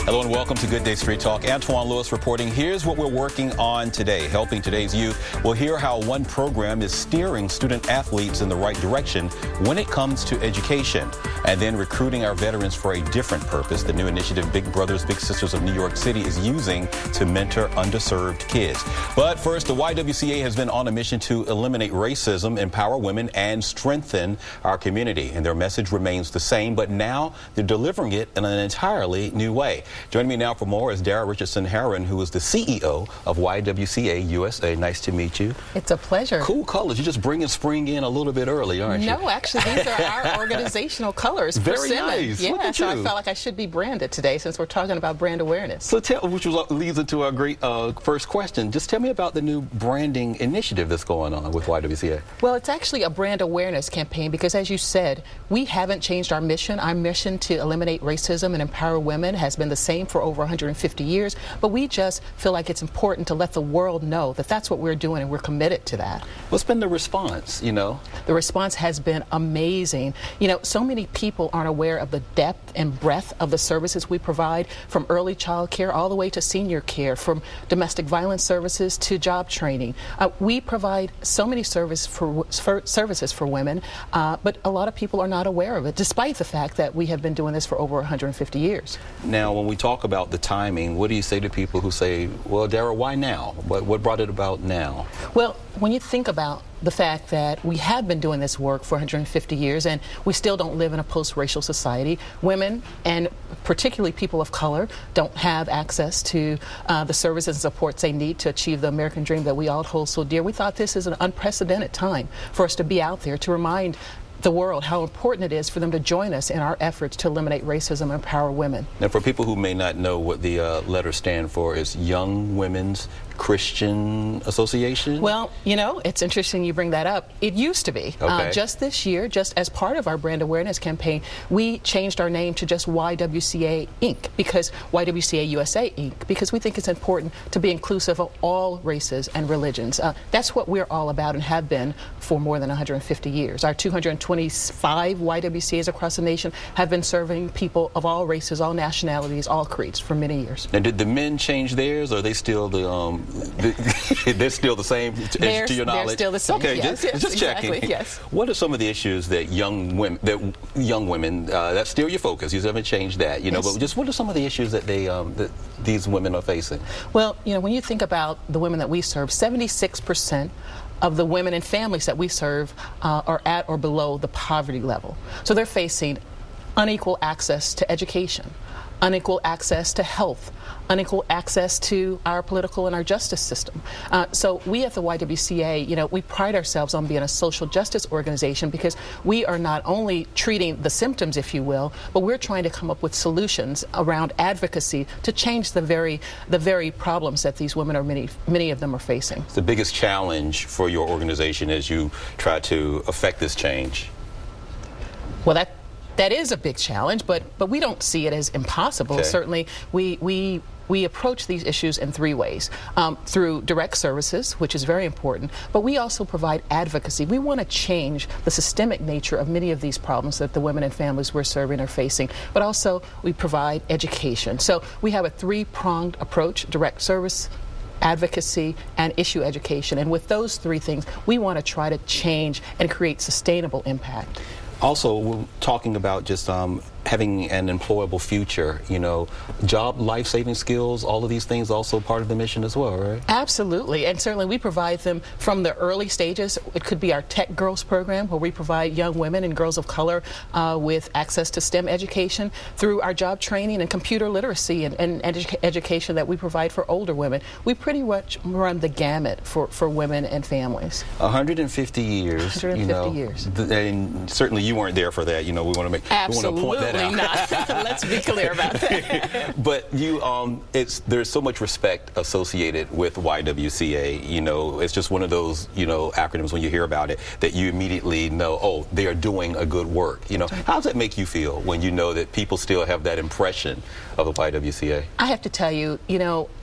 Hello and welcome to Good Day Street Talk. Antoine Lewis reporting. Here's what we're working on today, helping today's youth. We'll hear how one program is steering student athletes in the right direction when it comes to education, and then recruiting our veterans for a different purpose. The new initiative Big Brothers Big Sisters of New York City is using to mentor underserved kids. But first, the YWCA has been on a mission to eliminate racism, empower women, and strengthen our community. And their message remains the same, but now they're delivering it in an entirely new way. Joining me now for more is Dara Richardson-Heron, who is the CEO of YWCA USA. Nice to meet you. It's a pleasure. Cool colors. You're just bringing spring in a little bit early, aren't you? No, actually, these are our organizational colors. Very nice. Yeah, Look at so you. I felt like I should be branded today since we're talking about brand awareness. So which leads into our great first question. Just tell me about the new branding initiative that's going on with YWCA. Well, it's actually a brand awareness campaign because, as you said, we haven't changed our mission. Our mission to eliminate racism and empower women has been the same for over 150 years, but we just feel like it's important to let the world know that that's what we're doing and we're committed to that. What's been the response, you know? The response has been amazing. You know, so many people aren't aware of the depth and breadth of the services we provide, from early child care all the way to senior care, from domestic violence services to job training. We provide so many services for women, but a lot of people are not aware of it, despite the fact that we have been doing this for over 150 years. Now, when we talk about the timing, what do you say to people who say, well, Dara, why now? What brought it about now? Well, when you think about the fact that we have been doing this work for 150 years and we still don't live in a post-racial society, women, and particularly people of color, don't have access to the services and supports they need to achieve the American dream that we all hold so dear. We thought this is an unprecedented time for us to be out there to remind the world how important it is for them to join us in our efforts to eliminate racism and empower women. Now, for people who may not know what the letters stand for, is Young Women's Christian Association? Well, you know, it's interesting you bring that up. It used to be. Okay. Just this year, just as part of our brand awareness campaign, we changed our name to just YWCA Inc. because YWCA USA Inc. because we think it's important to be inclusive of all races and religions. That's what we're all about and have been for more than 150 years. Our 225 YWCAs across the nation have been serving people of all races, all nationalities, all creeds for many years. Now, did the men change theirs, or are they still they're still the same to your knowledge? They're still the same. Okay, yes, just checking. Exactly, yes. What are some of the issues that young women, that's still your focus, you haven't changed that, you know, Yes. but just what are some of the issues that that these women are facing? Well, you know, when you think about the women that we serve, 76% of the women and families that we serve are at or below the poverty level. So they're facing unequal access to education, unequal access to health, unequal access to our political and our justice system. So we at the YWCA, you know, we pride ourselves on being a social justice organization because we are not only treating the symptoms, if you will, but we're trying to come up with solutions around advocacy to change the very problems that these women, or many of them, are facing. The biggest challenge for your organization as you try to affect this change? Well, that is a big challenge, but we don't see it as impossible. Okay. Certainly, we approach these issues in three ways. Through direct services, which is very important, but we also provide advocacy. We want to change the systemic nature of many of these problems that the women and families we're serving are facing, but also we provide education. So we have a three-pronged approach: direct service, advocacy, and issue education. And with those three things, we want to try to change and create sustainable impact. Also, we're talking about just having an employable future, you know, job, life-saving skills, all of these things also part of the mission as well, right? Absolutely, and certainly we provide them from the early stages. It could be our Tech Girls program, where we provide young women and girls of color with access to STEM education, through our job training and computer literacy and education that we provide for older women. We pretty much run the gamut for women and families. 150 years, 150 you know, years. And certainly you weren't there for that, you know, we want to point that Absolutely not. Let's be clear about that. But there's so much respect associated with YWCA. You know, it's just one of those, acronyms when you hear about it that you immediately know, oh, they are doing a good work. You know, how does that make you feel when you know that people still have that impression of the YWCA? I have to tell you,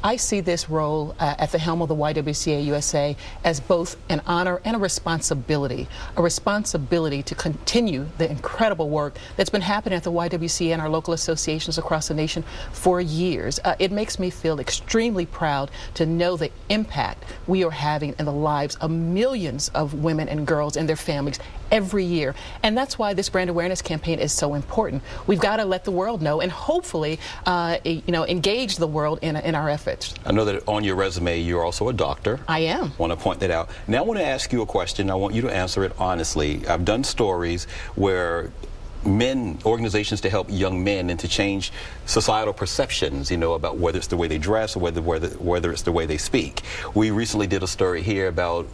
I see this role at the helm of the YWCA USA as both an honor and a responsibility to continue the incredible work that's been happening at the YWCA and our local associations across the nation for years. It makes me feel extremely proud to know the impact we are having in the lives of millions of women and girls and their families every year. And that's why this brand awareness campaign is so important. We've got to let the world know and hopefully, engage the world in our efforts. I know that on your resume, you're also a doctor. I am. I want to point that out. Now I want to ask you a question. I want you to answer it honestly. I've done stories where organizations to help young men and to change societal perceptions, about whether it's the way they dress or whether it's the way they speak. We recently did a story here about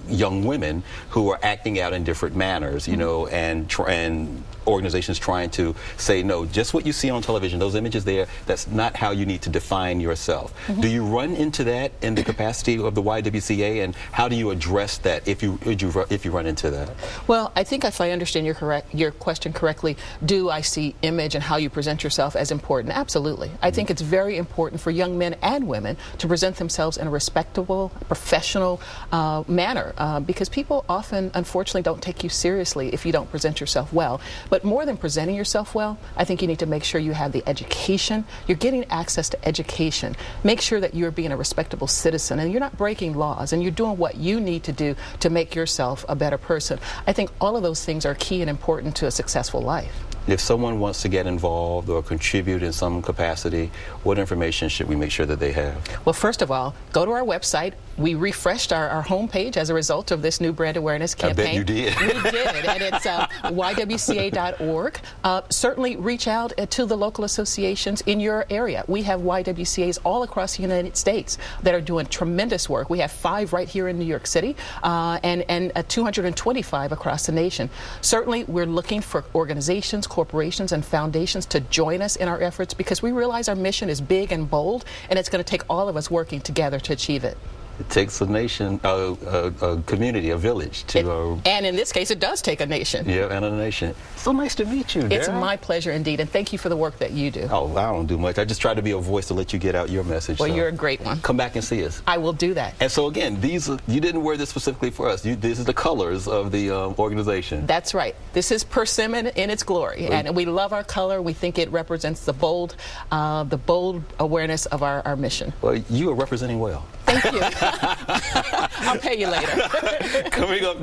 young women who are acting out in different manners, and organizations trying to say, no, just what you see on television, those images there, that's not how you need to define yourself. Do you run into that in the capacity of the YWCA, and how do you address that if you run into that? Well, I think if I understand your question correctly, do I see image and how you present yourself as important? Absolutely. I think it's very important for young men and women to present themselves in a respectable, professional manner, because people often, unfortunately, don't take you seriously if you don't present yourself well. But more than presenting yourself well, I think you need to make sure you have the education. You're getting access to education. Make sure that you're being a respectable citizen and you're not breaking laws and you're doing what you need to do to make yourself a better person. I think all of those things are key and important to a successful life. If someone wants to get involved or contribute in some capacity, what information should we make sure that they have? Well, first of all, go to our website. We refreshed our homepage as a result of this new brand awareness campaign. I bet you did. We did, and it's ywca.org. Certainly reach out to the local associations in your area. We have YWCAs all across the United States that are doing tremendous work. We have 5 right here in New York City and 225 across the nation. Certainly, we're looking for organizations, corporations, and foundations to join us in our efforts because we realize our mission is big and bold, and it's going to take all of us working together to achieve it. It takes a nation, a community, a village to... and in this case, it does take a nation. Yeah, and a nation. So nice to meet you, Dara. It's my pleasure indeed, and thank you for the work that you do. Oh, I don't do much. I just try to be a voice to let you get out your message. Well, you're a great one. Come back and see us. I will do that. And so again, you didn't wear this specifically for us. This is the colors of the organization. That's right. This is persimmon in its glory, and we love our color. We think it represents the bold awareness of our mission. Well, you are representing well. Thank you. I'll pay you later. Coming up